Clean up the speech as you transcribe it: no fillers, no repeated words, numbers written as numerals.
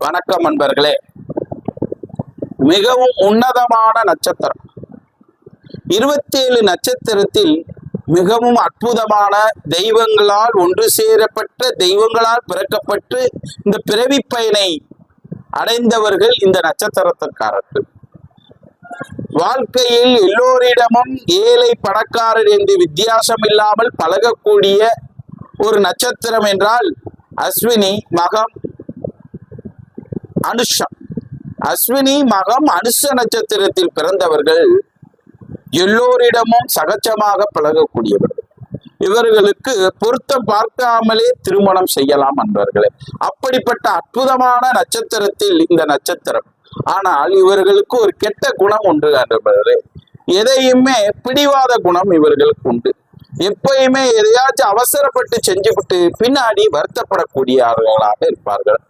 வணக்கம் நண்பர்களே. மிகவும் உன்னதமான நட்சத்திரம் 27 நட்சத்திரத்தில் மிகவும் அற்புதமான தெய்வங்களால் ஒன்று சேரப்பட்ட தெய்வங்களால் பிறக்கப்பட்டு இந்த பிறவி பயனை அடைந்தவர்கள் இந்த நட்சத்திரத்திற்காரர்கள். வாழ்க்கையில் எல்லோரிடமும் ஏழை பணக்காரர் என்று வித்தியாசம் இல்லாமல் பழகக்கூடிய ஒரு நட்சத்திரம் என்றால் அஸ்வினி மகம் அனுஷம். அஸ்வினி மகம் அனுஷ நட்சத்திரத்தில் பிறந்தவர்கள் எல்லோரிடமும் சகஜமாக பழகக்கூடியவர்கள். இவர்களுக்கு பொருத்தம் பார்க்காமலே திருமணம் செய்யலாம் நண்பர்களே. அப்படிப்பட்ட அற்புதமான நட்சத்திரத்தில் இந்த நட்சத்திரம். ஆனால் இவர்களுக்கு ஒரு கெட்ட குணம் உண்டு நண்பர்களே. எதையுமே பிடிவாத குணம் இவர்களுக்கு உண்டு. எப்பயுமே எதையாச்சும் அவசரப்பட்டு செஞ்சுவிட்டு பின்னாடி வருத்தப்படக்கூடியவர்களாக இருப்பார்கள்.